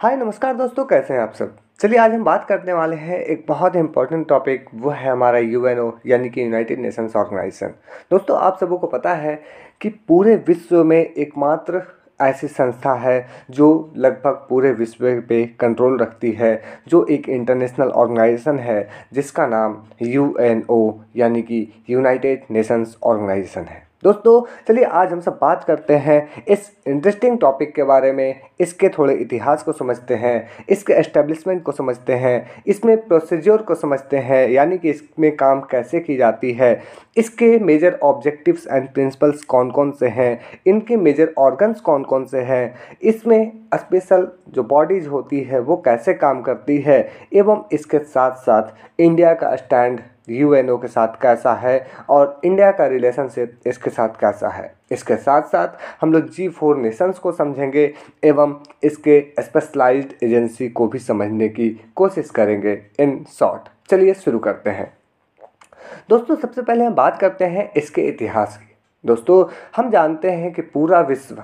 हाय नमस्कार दोस्तों, कैसे हैं आप सब। चलिए आज हम बात करने वाले हैं एक बहुत इंपॉर्टेंट टॉपिक। वो है हमारा यूएनओ यानी कि यूनाइटेड नेशंस ऑर्गेनाइजेशन। दोस्तों आप सबों को पता है कि पूरे विश्व में एकमात्र ऐसी संस्था है जो लगभग पूरे विश्व पे कंट्रोल रखती है, जो एक इंटरनेशनल ऑर्गेनाइजेशन है जिसका नाम यूएनओ यानी कि यूनाइटेड नेशंस ऑर्गेनाइजेशन है। दोस्तों चलिए आज हम सब बात करते हैं इस इंटरेस्टिंग टॉपिक के बारे में। इसके थोड़े इतिहास को समझते हैं, इसके एस्टेब्लिशमेंट को समझते हैं, इसमें प्रोसीजर को समझते हैं यानी कि इसमें काम कैसे की जाती है, इसके मेजर ऑब्जेक्टिव्स एंड प्रिंसिपल्स कौन कौन से हैं, इनके मेजर ऑर्गन्स कौन कौन से हैं, इसमें स्पेशल जो बॉडीज होती है वो कैसे काम करती है, एवं इसके साथ साथ इंडिया का स्टैंड यूएनओ के साथ कैसा है और इंडिया का रिलेशनशिप इसके साथ कैसा है। इसके साथ साथ हम लोग G4 नेशंस को समझेंगे एवं इसके स्पेशलाइज्ड एजेंसी को भी समझने की कोशिश करेंगे। इन शॉर्ट चलिए शुरू करते हैं। दोस्तों सबसे पहले हम बात करते हैं इसके इतिहास की। दोस्तों हम जानते हैं कि पूरा विश्व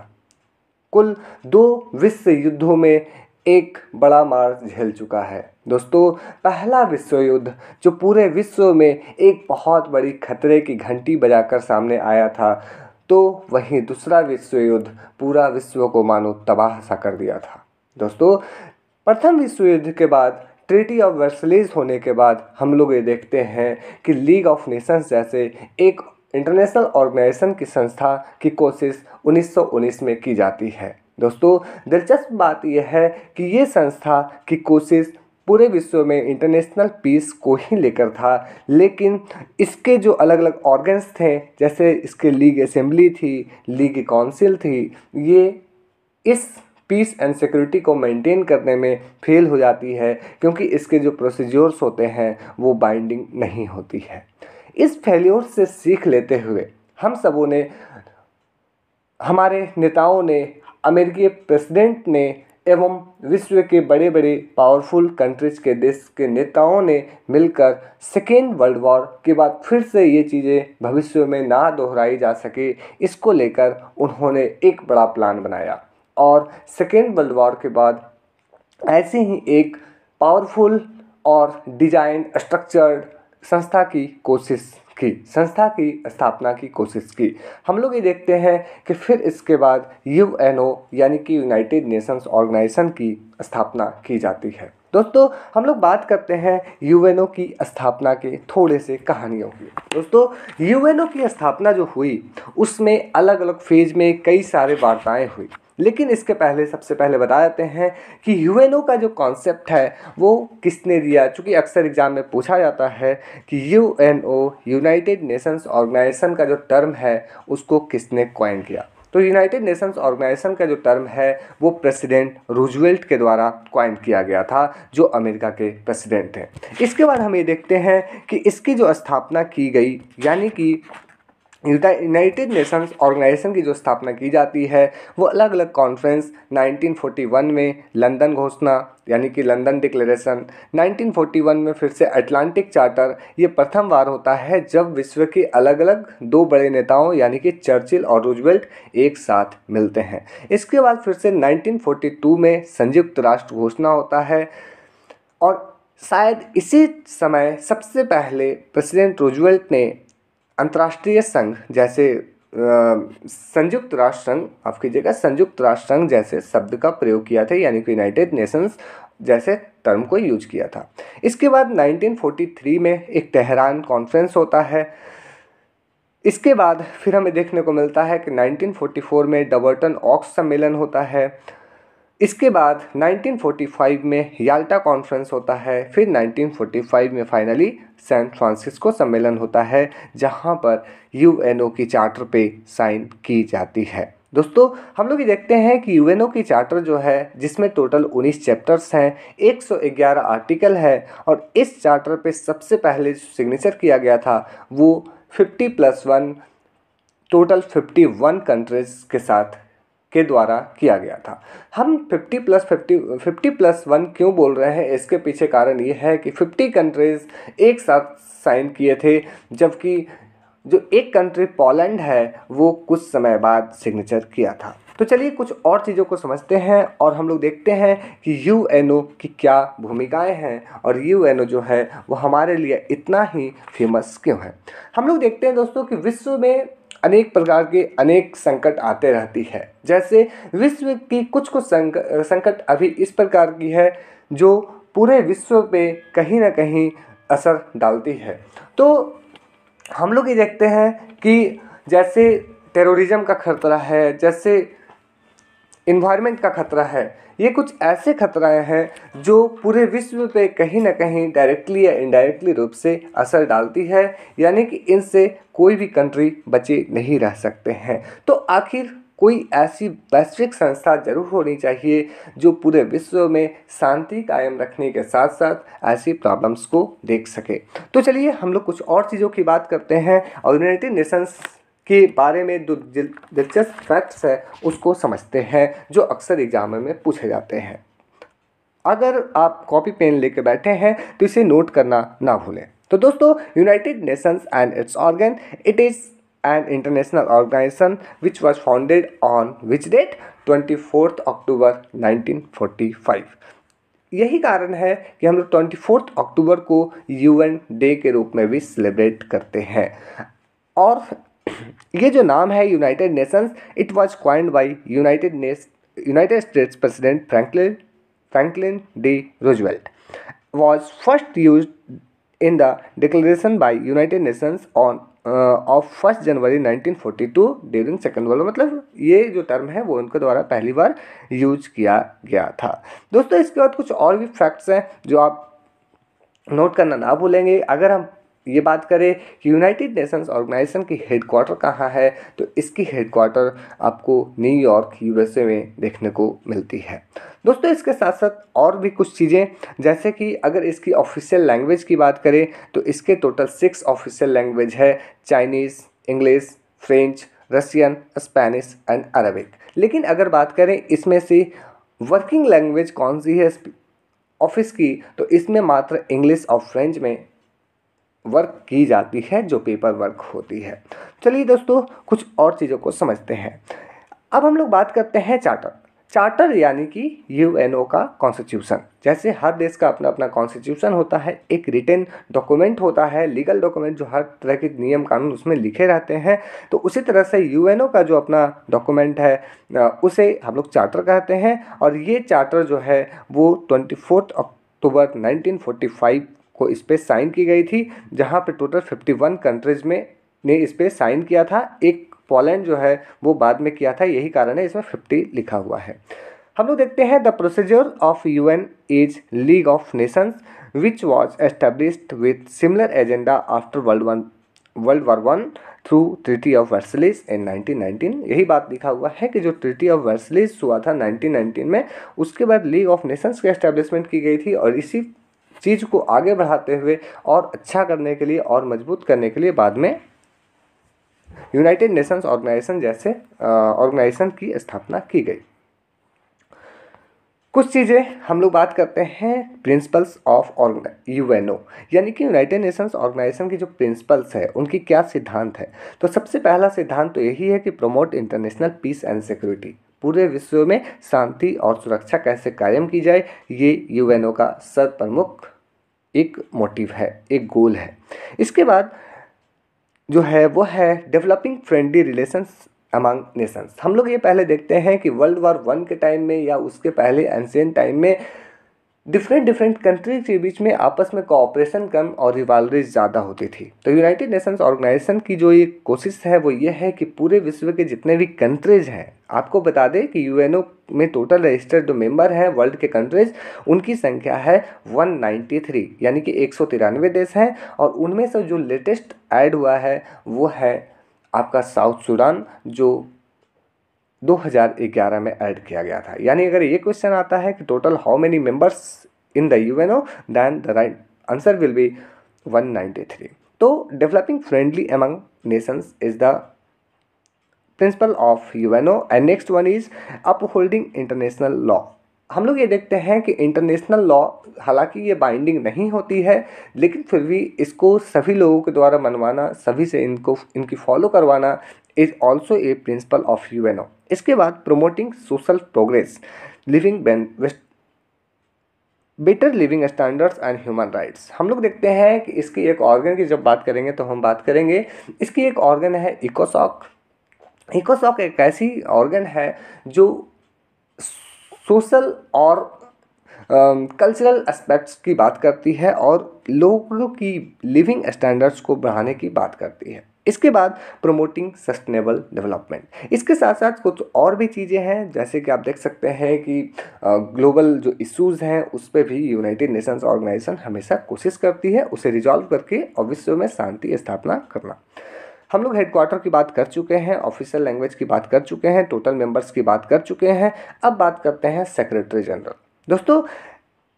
कुल 2 विश्व युद्धों में एक बड़ा मार झेल चुका है। दोस्तों पहला विश्व युद्ध जो पूरे विश्व में एक बहुत बड़ी खतरे की घंटी बजाकर सामने आया था, तो वहीं दूसरा विश्व युद्ध पूरा विश्व को मानो तबाह सा कर दिया था। दोस्तों प्रथम विश्व युद्ध के बाद ट्रीटी ऑफ वर्सलीज होने के बाद हम लोग ये देखते हैं कि लीग ऑफ नेशंस जैसे एक इंटरनेशनल ऑर्गेनाइजेशन की संस्था की कोशिश 1919 में की जाती है। दोस्तों दिलचस्प बात यह है कि ये संस्था की कोशिश पूरे विश्व में इंटरनेशनल पीस को ही लेकर था, लेकिन इसके जो अलग अलग ऑर्गन्स थे, जैसे इसके लीग असेंबली थी, लीग काउंसिल थी, ये इस पीस एंड सिक्योरिटी को मेंटेन करने में फेल हो जाती है क्योंकि इसके जो प्रोसीजर्स होते हैं वो बाइंडिंग नहीं होती है। इस फेल्योर से सीख लेते हुए हम सबों ने, हमारे नेताओं ने, अमेरिकी प्रेसिडेंट ने एवं विश्व के बड़े बड़े पावरफुल कंट्रीज के देश के नेताओं ने मिलकर सेकेंड वर्ल्ड वॉर के बाद फिर से ये चीज़ें भविष्य में ना दोहराई जा सके, इसको लेकर उन्होंने एक बड़ा प्लान बनाया और सेकेंड वर्ल्ड वॉर के बाद ऐसे ही एक पावरफुल और डिजाइन स्ट्रक्चर्ड संस्था की स्थापना की कोशिश की। हम लोग ये देखते हैं कि फिर इसके बाद यूएनओ यानी कि यूनाइटेड नेशंस ऑर्गेनाइजेशन की स्थापना की जाती है। दोस्तों हम लोग बात करते हैं यूएनओ की स्थापना के थोड़े से कहानियों की। दोस्तों यूएनओ की स्थापना जो हुई उसमें अलग अलग फेज में कई सारे वार्ताएं हुई, लेकिन इसके पहले सबसे पहले बता देते हैं कि यूएनओ का जो कॉन्सेप्ट है वो किसने दिया। चूँकि अक्सर एग्जाम में पूछा जाता है कि यूएनओ यूनाइटेड नेशंस ऑर्गेनाइजेशन का जो टर्म है उसको किसने कॉइन किया, तो यूनाइटेड नेशंस ऑर्गेनाइजेशन का जो टर्म है वो प्रेसिडेंट रूजवेल्ट के द्वारा कॉइन किया गया था, जो अमेरिका के प्रेसिडेंट थे। इसके बाद हम ये देखते हैं कि इसकी जो स्थापना की गई यानी कि यूनाइटेड नेशंस ऑर्गेनाइजेशन की जो स्थापना की जाती है वो अलग अलग कॉन्फ्रेंस 1941 में लंदन घोषणा यानी कि लंदन डिक्लेरेशन, 1941 में फिर से अटलांटिक चार्टर, ये प्रथम बार होता है जब विश्व के अलग अलग 2 बड़े नेताओं यानी कि चर्चिल और रूजवेल्ट एक साथ मिलते हैं। इसके बाद फिर से 1942 में संयुक्त राष्ट्र घोषणा होता है और शायद इसी समय सबसे पहले प्रेसिडेंट रूजवेल्ट ने अंतर्राष्ट्रीय संघ जैसे संयुक्त राष्ट्र संघ, माफ कीजिएगा, संयुक्त राष्ट्र संघ जैसे शब्द का प्रयोग किया था यानी कि यूनाइटेड नेशंस जैसे टर्म को यूज किया था। इसके बाद 1943 में एक तेहरान कॉन्फ्रेंस होता है। इसके बाद फिर हमें देखने को मिलता है कि 1944 में डबर्टन ऑक्स सम्मेलन होता है। इसके बाद 1945 में याल्टा कॉन्फ्रेंस होता है। फिर 1945 में फाइनली सैन फ्रांसिस्को सम्मेलन होता है जहां पर यूएनओ की चार्टर पे साइन की जाती है। दोस्तों हम लोग ये देखते हैं कि यूएनओ की चार्टर जो है जिसमें टोटल 19 चैप्टर्स हैं, 111 आर्टिकल है और इस चार्टर पे सबसे पहले जो सिग्नेचर किया गया था वो 50+1 टोटल 51 कंट्रीज के साथ के द्वारा किया गया था। हम 50+1 क्यों बोल रहे हैं, इसके पीछे कारण ये है कि 50 कंट्रीज एक साथ साइन किए थे, जबकि जो एक कंट्री पोलैंड है वो कुछ समय बाद सिग्नेचर किया था। तो चलिए कुछ और चीज़ों को समझते हैं और हम लोग देखते हैं कि यूएनओ की क्या भूमिकाएं हैं और यूएनओ जो है वो हमारे लिए इतना ही फेमस क्यों है। हम लोग देखते हैं दोस्तों कि विश्व में अनेक प्रकार के अनेक संकट आते रहती है। जैसे विश्व की कुछ कुछ संकट अभी इस प्रकार की है जो पूरे विश्व पे कहीं ना कहीं असर डालती है। तो हम लोग ये देखते हैं कि जैसे टेररिज्म का खतरा है, जैसे इन्वायरमेंट का खतरा है, ये कुछ ऐसे खतराएं हैं जो पूरे विश्व पे कहीं ना कहीं डायरेक्टली या इनडायरेक्टली रूप से असर डालती है, यानी कि इनसे कोई भी कंट्री बचे नहीं रह सकते हैं। तो आखिर कोई ऐसी वैश्विक संस्था जरूर होनी चाहिए जो पूरे विश्व में शांति कायम रखने के साथ साथ ऐसी प्रॉब्लम्स को देख सके। तो चलिए हम लोग कुछ और चीज़ों की बात करते हैं और यूनाइटेड नेशंस के बारे में जो दिलचस्प फैक्ट्स है उसको समझते हैं जो अक्सर एग्जाम में पूछे जाते हैं। अगर आप कॉपी पेन लेके बैठे हैं तो इसे नोट करना ना भूलें। तो दोस्तों, United Nations and it's organ, it is an international organization which was founded on which date 24th October 1945। यही कारण है कि हम लोग 24 अक्टूबर को यूएन डे के रूप में भी सेलिब्रेट करते हैं। और ये जो नाम है United Nations, it was coined by United States president Franklin D Roosevelt, was first used in the declaration by United Nations on of 1 January 1942 during second world. मतलब ये जो टर्म है वो उनके द्वारा पहली बार यूज किया गया था। दोस्तों, इसके बाद कुछ और भी फैक्ट्स हैं जो आप नोट करना ना भूलेंगे। अगर हम ये बात करें कि यूनाइटेड नेशंस ऑर्गेनाइजेशन की हेडक्वार्टर कहाँ है, तो इसकी हेडक्वार्टर आपको न्यूयॉर्क यूएसए में देखने को मिलती है। दोस्तों, इसके साथ साथ और भी कुछ चीज़ें, जैसे कि अगर इसकी ऑफिशियल लैंग्वेज की बात करें तो इसके टोटल 6 ऑफिशियल लैंग्वेज है: Chinese, English, French, Russian, Spanish and Arabic. लेकिन अगर बात करें इसमें से वर्किंग लैंग्वेज कौन सी है ऑफिस की, तो इसमें मात्र इंग्लिश और फ्रेंच में वर्क की जाती है जो पेपर वर्क होती है। चलिए दोस्तों, कुछ और चीज़ों को समझते हैं। अब हम लोग बात करते हैं चार्टर यानी कि यूएनओ का कॉन्स्टिट्यूशन। जैसे हर देश का अपना अपना कॉन्स्टिट्यूशन होता है, एक रिटन डॉक्यूमेंट होता है, लीगल डॉक्यूमेंट जो हर तरह के नियम कानून उसमें लिखे रहते हैं। तो उसी तरह से यूएनओ का जो अपना डॉक्यूमेंट है उसे हम लोग चार्टर कहते हैं। और ये चार्टर जो है वो 24 अक्टूबर 1945 को इस पर साइन की गई थी, जहाँ पे टोटल 51 कंट्रीज में ने इस पर साइन किया था। एक पोलैंड जो है वो बाद में किया था, यही कारण है इसमें 50 लिखा हुआ है। हम लोग देखते हैं the procedure of UN is league of nations which was established with similar agenda after world war one through treaty of Versailles in 1919। यही बात लिखा हुआ है कि जो ट्रीटी ऑफ वर्सलिस हुआ था 1919 में, उसके बाद लीग ऑफ नेशंस की एस्टेब्लिशमेंट की गई थी। और इसी चीज़ को आगे बढ़ाते हुए और अच्छा करने के लिए और मजबूत करने के लिए बाद में यूनाइटेड नेशंस ऑर्गेनाइजेशन जैसे ऑर्गेनाइजेशन की स्थापना की गई। कुछ चीज़ें हम लोग बात करते हैं प्रिंसिपल्स ऑफ यूएनओ, यानी कि यूनाइटेड नेशंस ऑर्गेनाइजेशन की जो प्रिंसिपल्स है उनकी क्या सिद्धांत है। तो सबसे पहला सिद्धांत तो यही है कि promote international peace and security, पूरे विश्व में शांति और सुरक्षा कैसे कायम की जाए, ये यूएनओ का सर्वप्रमुख एक मोटिव है, एक गोल है। इसके बाद जो है वो है developing friendly relations among Nations. हम लोग ये पहले देखते हैं कि वर्ल्ड वॉर वन के टाइम में या उसके पहले एंशिएंट टाइम में डिफरेंट कंट्रीज के बीच में आपस में कोऑपरेशन कम और रिवालरीज ज़्यादा होती थी। तो यूनाइटेड नेशंस ऑर्गेनाइजेशन की जो ये कोशिश है वो ये है कि पूरे विश्व के जितने भी कंट्रीज हैं, आपको बता दें कि यूएनओ में टोटल रजिस्टर्ड जो मेंबर हैं वर्ल्ड के कंट्रीज, उनकी संख्या है 193, यानी कि 193 देश हैं। और उनमें से जो लेटेस्ट ऐड हुआ है वो है आपका साउथ सूडान, जो 2011 में ऐड किया गया था। यानी अगर ये क्वेश्चन आता है कि total how many members in the UNO, then the right answer will be 193। तो developing friendly among nations is the principal of UNO. And next one is upholding international law. हम लोग ये देखते हैं कि इंटरनेशनल लॉ, हालांकि ये binding नहीं होती है, लेकिन फिर भी इसको सभी लोगों के द्वारा मनवाना, सभी से इनकी फॉलो करवाना is also A principal of UNO. इसके बाद promoting social progress, living better living standards and human rights. हम लोग देखते हैं कि इसकी एक ऑर्गन की जब बात करेंगे तो हम बात करेंगे, इसकी एक ऑर्गन है इकोसॉक। इकोसॉक एक ऐसी ऑर्गन है जो सोशल और कल्चरल एस्पेक्ट्स की बात करती है और लोगों की लिविंग स्टैंडर्ड्स को बढ़ाने की बात करती है। इसके बाद प्रोमोटिंग सस्टेनेबल डेवलपमेंट। इसके साथ साथ कुछ और भी चीज़ें हैं, जैसे कि आप देख सकते हैं कि ग्लोबल जो इश्यूज़ हैं उस पर भी यूनाइटेड नेशंस ऑर्गेनाइजेशन हमेशा कोशिश करती है उसे रिजॉल्व करके और विश्व में शांति स्थापना करना। हम लोग हेडक्वार्टर की बात कर चुके हैं, ऑफिशियल लैंग्वेज की बात कर चुके हैं, टोटल मेंबर्स की बात कर चुके हैं। अब बात करते हैं सेक्रेटरी जनरल। दोस्तों,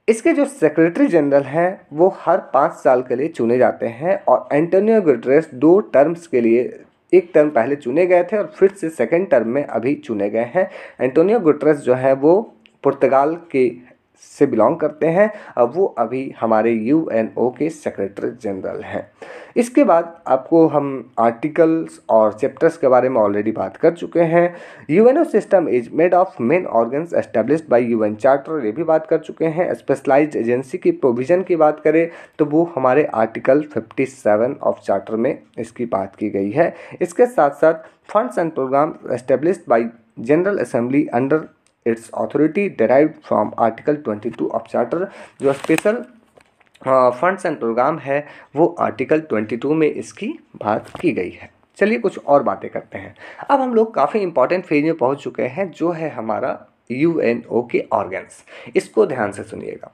इसके जो सेक्रेटरी जनरल हैं वो हर 5 साल के लिए चुने जाते हैं और एंटोनियो गुटेरेस 2 टर्म्स के लिए, एक टर्म पहले चुने गए थे और फिर से सेकंड टर्म में अभी चुने गए हैं। एंटोनियो गुटेरेस जो है वो पुर्तगाल के से बिलोंग करते हैं, अब वो अभी हमारे यूएनओ के सेक्रेटरी जनरल हैं। इसके बाद आपको हम आर्टिकल्स और चैप्टर्स के बारे में ऑलरेडी बात कर चुके हैं। UNO system is made of main organs established by UN charter, ये भी बात कर चुके हैं। स्पेशलाइज्ड एजेंसी की प्रोविज़न की बात करें तो वो हमारे आर्टिकल 57 ऑफ चार्टर में इसकी बात की गई है। इसके साथ साथ funds and program established by general assembly under its authority derived from article 22 of charter. जो स्पेशल फंड्स एंड प्रोग्राम है वो आर्टिकल 22 में इसकी बात की गई है। चलिए कुछ और बातें करते हैं। अब हम लोग काफ़ी इंपॉर्टेंट फेज में पहुंच चुके हैं, जो है हमारा यूएनओ के ऑर्गन्स। इसको ध्यान से सुनिएगा।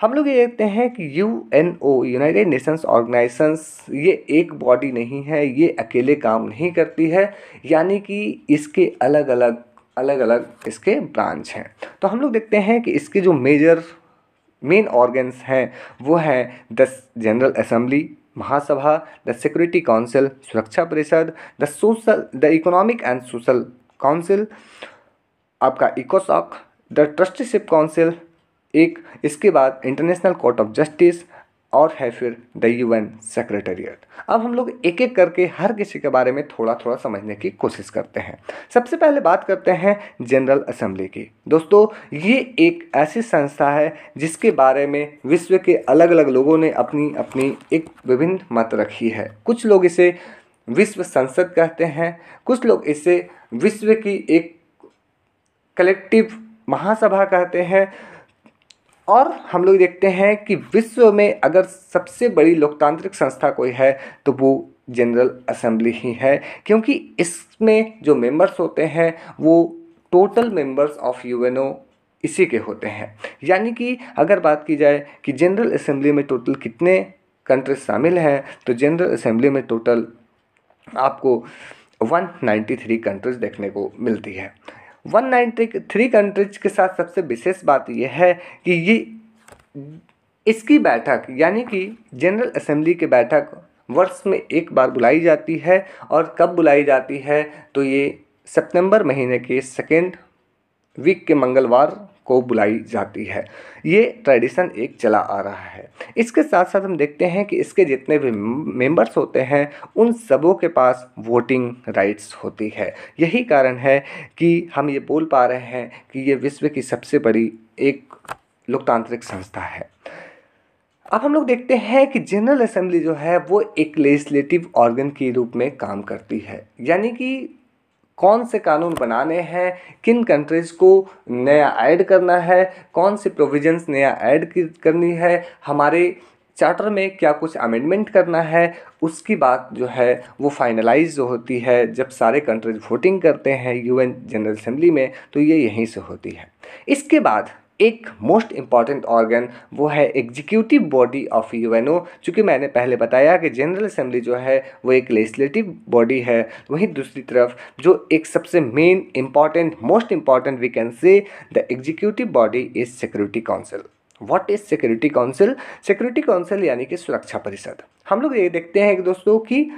हम लोग ये देखते हैं कि यूएनओ, यूनाइटेड नेशंस ऑर्गेनाइजेशंस, ये एक बॉडी नहीं है, ये अकेले काम नहीं करती है, यानी कि इसके अलग अलग इसके ब्रांच हैं। तो हम लोग देखते हैं कि इसके जो मेन ऑर्गन्स हैं वो हैं the general assembly, Mahasabha, the security council, सुरक्षा परिषद, the economic and social council, आपका इकोसॉक, द ट्रस्टीशिप काउंसिल एक, इसके बाद इंटरनेशनल कोर्ट ऑफ जस्टिस और है फिर द यूएन सेक्रेटेरिएट। अब हम लोग एक एक करके हर किसी के बारे में थोड़ा थोड़ा समझने की कोशिश करते हैं। सबसे पहले बात करते हैं जनरल असेंबली की। दोस्तों, ये एक ऐसी संस्था है जिसके बारे में विश्व के अलग अलग लोगों ने अपनी अपनी एक विभिन्न मत रखी है। कुछ लोग इसे विश्व संसद कहते हैं, कुछ लोग इसे विश्व की एक कलेक्टिव महासभा कहते हैं, और हम लोग देखते हैं कि विश्व में अगर सबसे बड़ी लोकतांत्रिक संस्था कोई है तो वो जनरल असेंबली ही है, क्योंकि इसमें जो मेंबर्स होते हैं वो टोटल मेंबर्स ऑफ यूएनओ इसी के होते हैं। यानी कि अगर बात की जाए कि जनरल असेंबली में टोटल कितने कंट्रीज शामिल हैं, तो जनरल असेंबली में टोटल आपको 193 कंट्रीज देखने को मिलती है। 193 कंट्रीज के साथ सबसे विशेष बात यह है कि ये इसकी बैठक, यानी कि जनरल असेंबली की बैठक वर्ष में एक बार बुलाई जाती है। और कब बुलाई जाती है, तो ये सितंबर महीने के सेकेंड वीक के मंगलवार को बुलाई जाती है। ये ट्रेडिशन एक चला आ रहा है। इसके साथ साथ हम देखते हैं कि इसके जितने भी मेंबर्स होते हैं उन सबों के पास वोटिंग राइट्स होती है। यही कारण है कि हम ये बोल पा रहे हैं कि ये विश्व की सबसे बड़ी एक लोकतांत्रिक संस्था है। अब हम लोग देखते हैं कि जनरल असेंबली जो है वो एक लेजिस्लेटिव ऑर्गन के रूप में काम करती है, यानी कि कौन से कानून बनाने हैं, किन कंट्रीज़ को नया ऐड करना है, कौन से प्रोविजंस नया ऐड करनी है, हमारे चार्टर में क्या कुछ अमेंडमेंट करना है, उसकी बात जो है वो फाइनलाइज जो होती है जब सारे कंट्रीज वोटिंग करते हैं यूएन जनरल असेंबली में, तो ये यहीं से होती है। इसके बाद एक मोस्ट इम्पॉर्टेंट ऑर्गन वो है एग्जीक्यूटिव बॉडी ऑफ यूएनओ। चूँकि मैंने पहले बताया कि जनरल असेंबली जो है वो एक लेजिस्लेटिव बॉडी है, वहीं दूसरी तरफ जो एक सबसे main important, most important we can say the executive body is security council. What is security council? Security council यानी कि सुरक्षा परिषद। हम लोग ये देखते हैं कि दोस्तों कि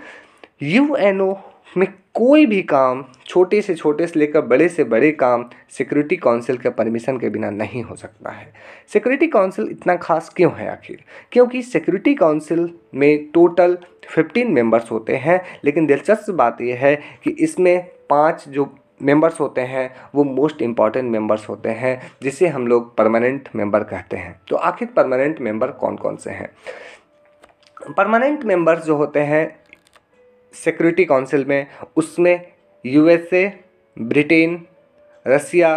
यूएनओ में कोई भी काम, छोटे से लेकर बड़े से बड़े काम सिक्योरिटी काउंसिल के परमिशन के बिना नहीं हो सकता है। सिक्योरिटी काउंसिल इतना खास क्यों है आखिर? क्योंकि सिक्योरिटी काउंसिल में टोटल 15 मेंबर्स होते हैं, लेकिन दिलचस्प बात यह है कि इसमें 5 जो मेंबर्स होते हैं वो मोस्ट इम्पॉर्टेंट मेंबर्स होते हैं, जिसे हम लोग परमानेंट मेंबर कहते हैं। तो आखिर परमानेंट मेंबर कौन कौन से हैं? परमानेंट मेंबर्स जो होते हैं सिक्योरिटी काउंसिल में, उसमें यूएसए, ब्रिटेन, रसिया,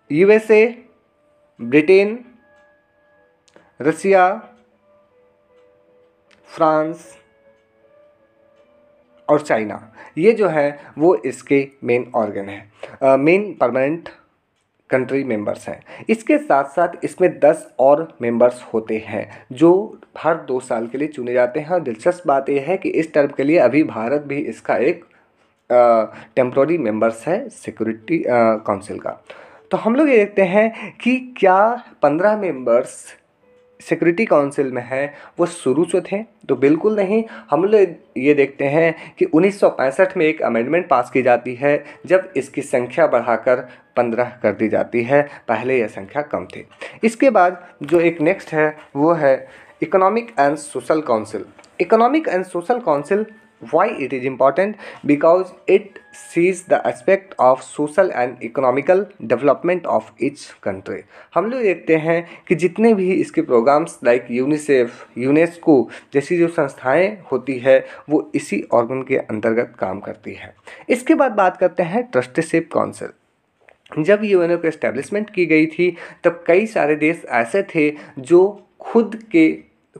यूएसए, ब्रिटेन, रसिया, फ्रांस और चाइना, ये जो है वो इसके मेन ऑर्गन है, मेन परमानेंट कंट्री मेंबर्स हैं। इसके साथ साथ इसमें 10 और मेंबर्स होते हैं जो हर 2 साल के लिए चुने जाते हैं। और दिलचस्प बात यह है कि इस टर्म के लिए अभी भारत भी इसका एक टेम्प्रोरी मेंबर्स है सिक्योरिटी काउंसिल का। तो हम लोग ये देखते हैं कि क्या 15 मेंबर्स सिक्योरिटी काउंसिल में है वो शुरू से थे? तो बिल्कुल नहीं। हम लोग ये देखते हैं कि 1965 में एक अमेंडमेंट पास की जाती है, जब इसकी संख्या बढ़ाकर 15 कर दी जाती है। पहले यह संख्या कम थी। इसके बाद जो एक नेक्स्ट है वो है economic and social council. Economic and social council, why it is important? Because it sees the aspect of social and economical development of each country। हम लोग देखते हैं कि जितने भी इसके प्रोग्राम्स लाइक यूनिसेफ, यूनेस्को जैसी जो संस्थाएं होती है वो इसी ऑर्गन के अंतर्गत काम करती है। इसके बाद बात करते हैं ट्रस्टीशिप काउंसिल। जब यूएनओ की एस्टेब्लिशमेंट की गई थी तब कई सारे देश ऐसे थे जो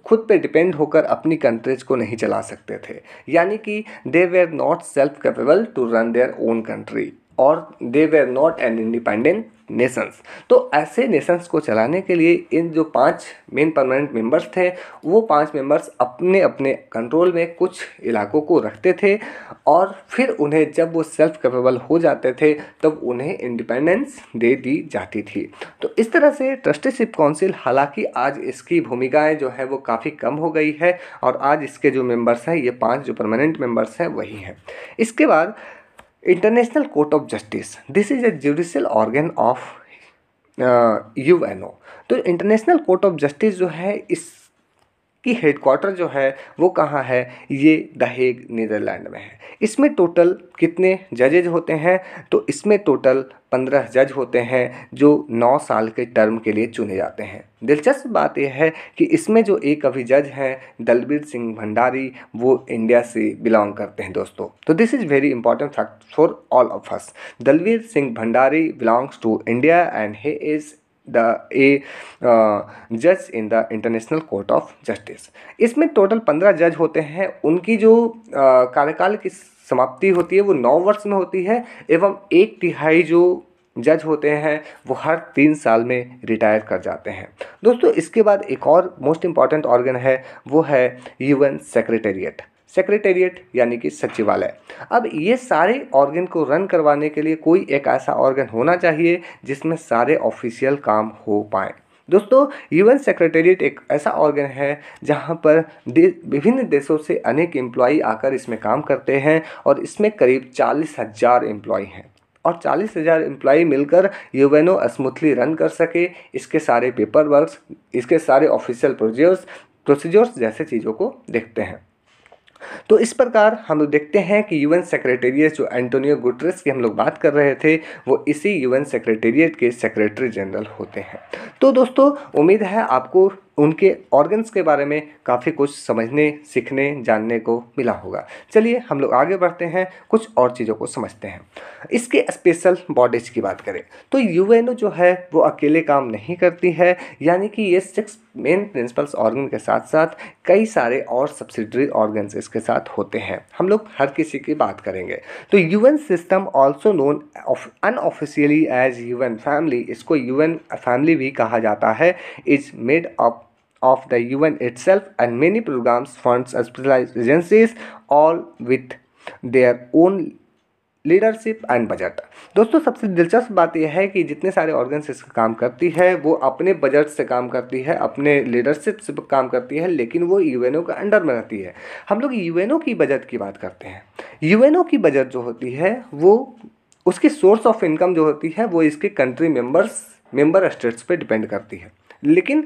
खुद पे डिपेंड होकर अपनी कंट्रीज को नहीं चला सकते थे, यानी कि they were not self capable to run their own country और they were not an independent nations. तो ऐसे नेशंस को चलाने के लिए इन जो 5 मेन परमानेंट मेंबर्स थे वो 5 मेंबर्स अपने अपने कंट्रोल में कुछ इलाकों को रखते थे और फिर उन्हें जब वो सेल्फ कैपेबल हो जाते थे तब उन्हें इंडिपेंडेंस दे दी जाती थी। तो इस तरह से ट्रस्टीशिप काउंसिल, हालांकि आज इसकी भूमिकाएं जो है वो काफ़ी कम हो गई है और आज इसके जो मेंबर्स हैं ये 5 जो परमानेंट मेंबर्स हैं वही हैं। इसके बाद international court of justice, this is a judicial organ of UNO. तो इंटरनेशनल कोर्ट ऑफ जस्टिस जो है इसकी हेडक्वार्टर जो है वो कहाँ है? ये द हेग नीदरलैंड में है। इसमें टोटल कितने जजेज होते हैं? तो इसमें टोटल 15 जज होते हैं जो 9 साल के टर्म के लिए चुने जाते हैं। दिलचस्प बात यह है कि इसमें जो एक अभी जज हैं दलबीर सिंह भंडारी, वो इंडिया से बिलोंग करते हैं दोस्तों। तो this is very important fact for all of us. Dalbir Singh Bhandari belongs to India and he is a जज in the international court of justice. इसमें टोटल 15 जज होते हैं। उनकी जो कार्यकाल की समाप्ति होती है वो 9 वर्ष में होती है एवं 1/3 जो जज होते हैं वो हर 3 साल में रिटायर कर जाते हैं दोस्तों। इसके बाद एक और मोस्ट इम्पॉर्टेंट ऑर्गन है वो है यूएन सेक्रेटेरिएट। सेक्रेटेरिएट यानी कि सचिवालय। अब ये सारे ऑर्गन को रन करवाने के लिए कोई एक ऐसा ऑर्गन होना चाहिए जिसमें सारे ऑफिशियल काम हो पाएँ। दोस्तों यूएन सेक्रेटेरिएट एक ऐसा ऑर्गन है जहां पर विभिन्न देशों से अनेक एम्प्लॉई आकर इसमें काम करते हैं और इसमें करीब 40,000 एम्प्लॉई हैं और 40,000 एम्प्लॉई मिलकर यूएनओ स्मूथली रन कर सके, इसके सारे पेपर वर्क्स, इसके सारे ऑफिशियल प्रोसीजर्स जैसे चीज़ों को देखते हैं। तो इस प्रकार हम लोग देखते हैं कि यूएन सेक्रेटेरिएट जो एंटोनियो गुटरेस की हम लोग बात कर रहे थे वो इसी यूएन सेक्रेटेरिएट के सेक्रेटरी जनरल होते हैं। तो दोस्तों उम्मीद है आपको उनके ऑर्गन्स के बारे में काफ़ी कुछ समझने, सीखने, जानने को मिला होगा। चलिए हम लोग आगे बढ़ते हैं, कुछ और चीज़ों को समझते हैं। इसके स्पेशल बॉडीज़ की बात करें तो यूएनओ जो है वो अकेले काम नहीं करती है, यानी कि ये 6 मेन प्रिंसिपल्स ऑर्गन के साथ साथ कई सारे और सब्सिडरी ऑर्गन्स इसके साथ होते हैं। हम लोग हर किसी की बात करेंगे। तो UN system also known unofficially as UN family, इसको यूएन फैमिली भी कहा जाता है, is made up of the UN itself and many programs, funds, and specialized agencies all with their own leadership and budget. दोस्तों सबसे दिलचस्प बात यह है कि जितने सारे ऑर्गन्स इसका काम करती है वो अपने बजट से काम करती है, अपने लीडरशिप से काम करती है, लेकिन वो यूएनओ के अंडर में रहती है। हम लोग यूएनओ की बजट की बात करते हैं। यूएनओ की बजट जो होती है वो उसकी सोर्स ऑफ इनकम जो होती है वो इसके कंट्री मेंबर स्टेट्स पे डिपेंड करती है। लेकिन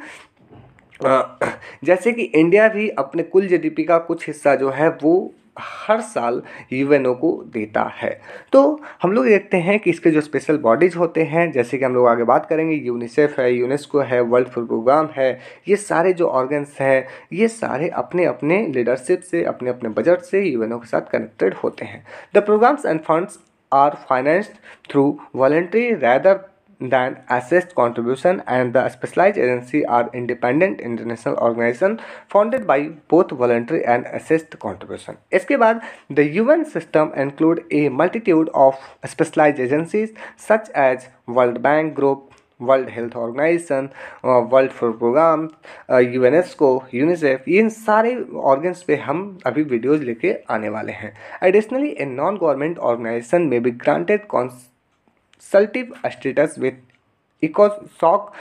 जैसे कि इंडिया भी अपने कुल जीडीपी का कुछ हिस्सा जो है वो हर साल यूएनओ को देता है। तो हम लोग देखते हैं कि इसके जो स्पेशल बॉडीज होते हैं, जैसे कि हम लोग आगे बात करेंगे, यूनिसेफ है, यूनेस्को है, वर्ल्ड फूड प्रोग्राम है, ये सारे जो ऑर्गन्स हैं ये सारे अपने अपने लीडरशिप से, अपने अपने बजट से यूएनओ के साथ कनेक्टेड होते हैं। The programs and funds are financed through voluntary rather than assessed contribution, and the specialized agency are independent international organization founded by both voluntary and assessed contribution. इसके बाद the UN system include a multitude of specialized agencies such as World Bank Group, world health organization, world food programme, UNESCO, UNICEF, इन सारे organs पे हम अभी videos लेके आने वाले हैं। Additionally a non government organization may be granted consultative status with इकोसॉक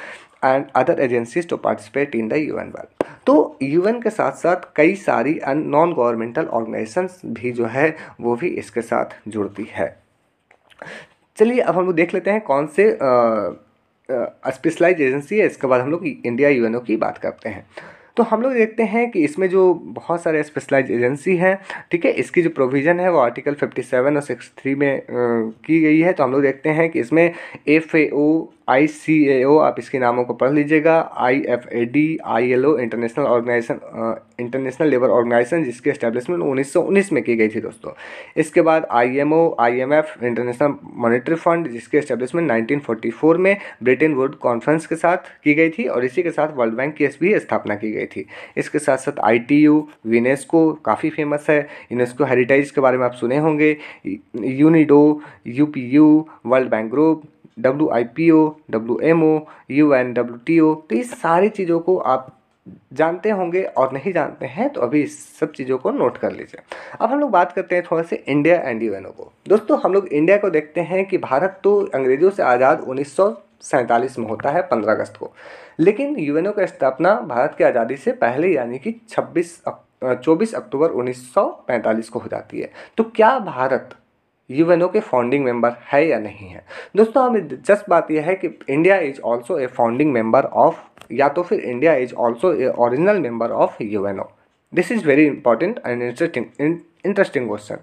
and other agencies to participate in the UN work. तो यूएन के साथ साथ कई सारी नॉन गवर्नमेंटल ऑर्गेनाइजेशंस भी जो है वो भी इसके साथ जुड़ती है। चलिए अब हम लोग देख लेते हैं कौन से स्पेशलाइज एजेंसी है, इसके बाद हम लोग इंडिया यूएनओ की बात करते हैं। तो हम लोग देखते हैं कि इसमें जो बहुत सारे स्पेशलाइज एजेंसी हैं, ठीक है, इसकी जो प्रोविज़न है वो आर्टिकल 57 और 63 में की गई है। तो हम लोग देखते हैं कि इसमें FAO, ICAO, आप इसके नामों को पढ़ लीजिएगा, IFAD, ILO, international labour organisation, जिसकी एस्टेब्लिशमेंट 1919 में की गई थी दोस्तों। इसके बाद IMO, IMF, international monetary fund, जिसकी एस्टेब्लिशमेंट 1944 में ब्रिटेन वुड कॉन्फ्रेंस के साथ की गई थी, और इसी के साथ वर्ल्ड बैंक की भी स्थापना की गई थी। इसके साथ साथ ITU, यूनेस्को काफ़ी फेमस है, यूनेस्को हेरिटेज के बारे में आप सुने होंगे, UNIDO, UPU, world bank group, WIPO, WMO, UN, WTO। तो इस सारी चीज़ों को आप जानते होंगे, और नहीं जानते हैं तो अभी इस सब चीज़ों को नोट कर लीजिए। अब हम लोग बात करते हैं थोड़ा से इंडिया एंड यूएनओ को। दोस्तों हम लोग इंडिया को देखते हैं कि भारत तो अंग्रेज़ों से आज़ाद 1947 में होता है 15 अगस्त को, लेकिन यूएनओ का स्थापना भारत की आज़ादी से पहले यानी कि 24 अक्टूबर 1945 को हो जाती है। तो क्या भारत यूएनओ के फाउंडिंग मेंबर है या नहीं है? दोस्तों हमें दिलचस्प बात यह है कि India is also a founding member of, या तो फिर India is also a original member of UNO. This is very important and interesting question.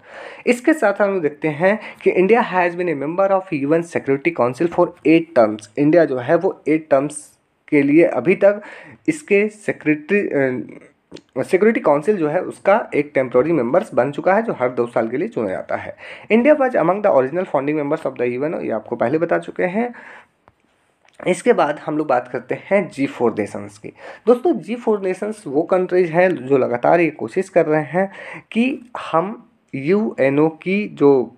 इसके साथ हम देखते हैं कि India has been a member of UN security council for 8 terms. India जो है वो 8 टर्म्स के लिए अभी तक इसके सिक्योरिटी काउंसिल जो है उसका एक टेम्प्रोरी मेंबर्स बन चुका है, जो हर 2 साल के लिए चुना जाता है। India was among the original founding members of the UNO, ये आपको पहले बता चुके हैं। इसके बाद हम लोग बात करते हैं G4 नेशंस की। दोस्तों G4 नेशंस वो कंट्रीज हैं जो लगातार ये कोशिश कर रहे हैं कि हम यूएनओ की जो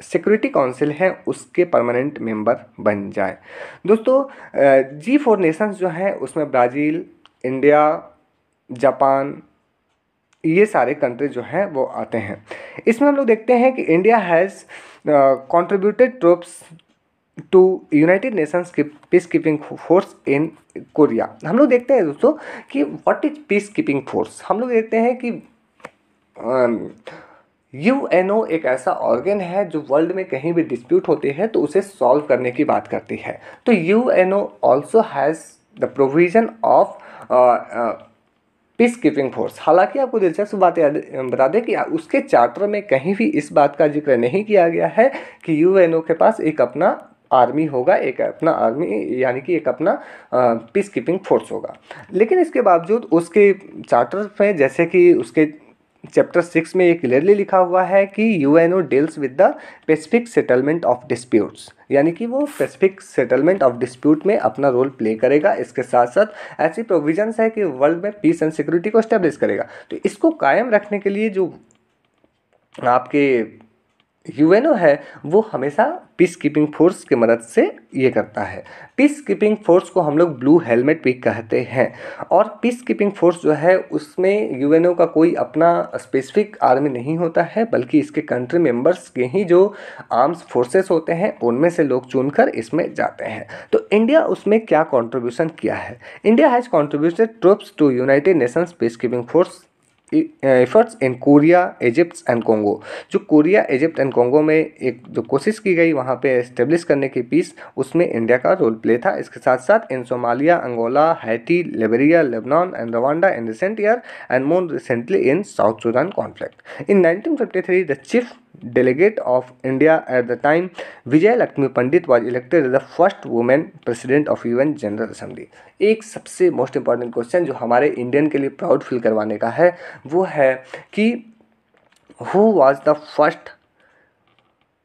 सिक्योरिटी काउंसिल है उसके परमानेंट मेंबर बन जाए। दोस्तों G4 नेशंस जो हैं उसमें ब्राज़ील, इंडिया, जापान, ये सारे कंट्री जो हैं वो आते हैं। इसमें हम लोग देखते हैं कि India has contributed troops to United Nations की peace keeping force in Korea. हम लोग देखते हैं दोस्तों कि what is peace keeping force. हम लोग देखते हैं कि यूएनओ एक ऐसा ऑर्गन है जो वर्ल्ड में कहीं भी डिस्प्यूट होती है तो उसे सॉल्व करने की बात करती है। तो UNO also has the provision of peace keeping force. हालांकि आपको दिलचस्प बात बता दें कि उसके चार्टर में कहीं भी इस बात का जिक्र नहीं किया गया है कि यूएनओ के पास एक अपना आर्मी होगा, एक अपना आर्मी यानी कि एक अपना पीस कीपिंग फोर्स होगा। लेकिन इसके बावजूद उसके चार्टर में, जैसे कि उसके चैप्टर 6 में ये क्लियरली लिखा हुआ है कि UNO deals with the Pacific settlement of disputes, यानी कि वो पैसिफिक सेटलमेंट ऑफ डिस्प्यूट में अपना रोल प्ले करेगा। इसके साथ साथ ऐसी प्रोविजंस है कि वर्ल्ड में पीस एंड सिक्योरिटी को एस्टेब्लिश करेगा। तो इसको कायम रखने के लिए जो आपके यूएनओ है वो हमेशा पीस कीपिंग फोर्स की मदद से ये करता है। पीस कीपिंग फोर्स को हम लोग ब्लू हेलमेट भी कहते हैं। और पीस कीपिंग फोर्स जो है उसमें यूएनओ का कोई अपना स्पेसिफिक आर्मी नहीं होता है, बल्कि इसके कंट्री मेंबर्स के ही जो आर्म्स फोर्सेस होते हैं उनमें से लोग चुनकर इसमें जाते हैं। तो इंडिया उसमें क्या कंट्रीब्यूशन किया है? India has contributed troops to United Nations peace keeping force efforts in Korea, Egypt and Congo. जो कोरिया, इजिप्ट एंड कोंगो में एक जो कोशिश की गई वहाँ पे एस्टेब्लिश करने की पीस, उसमें इंडिया का रोल प्ले था। इसके साथ साथ in Somalia, Angola, Haiti, Liberia, Lebanon and Rwanda in recent year and more recently in South Sudan conflict. In 1953 the chief delegate of India at the time, Vijay Lakshmi Pandit, was elected as the first woman president of UN General Assembly। एक सबसे most important question जो हमारे Indian के लिए proud feel करवाने का है वो है कि who was the first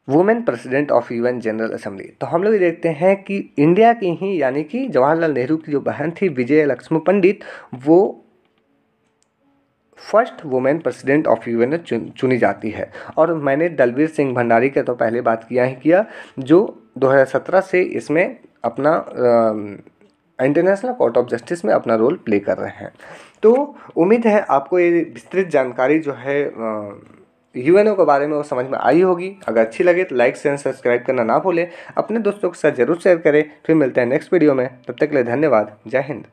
women president of UN general assembly. तो हम लोग देखते हैं कि इंडिया की ही यानी कि जवाहरलाल नेहरू की जो बहन थी विजय लक्ष्मी पंडित, वो first women president of UN चुनी जाती है। और मैंने दलबीर सिंह भंडारी का तो पहले बात किया जो 2017 से इसमें अपना इंटरनेशनल कोर्ट ऑफ जस्टिस में अपना रोल प्ले कर रहे हैं। तो उम्मीद है आपको ये विस्तृत जानकारी जो है यूएनओ के बारे में वो समझ में आई होगी। अगर अच्छी लगे तो लाइक शेयर सब्सक्राइब करना ना भूलें। अपने दोस्तों के साथ जरूर शेयर करें। फिर मिलते हैं नेक्स्ट वीडियो में, तब तक के लिए धन्यवाद। जय हिंद।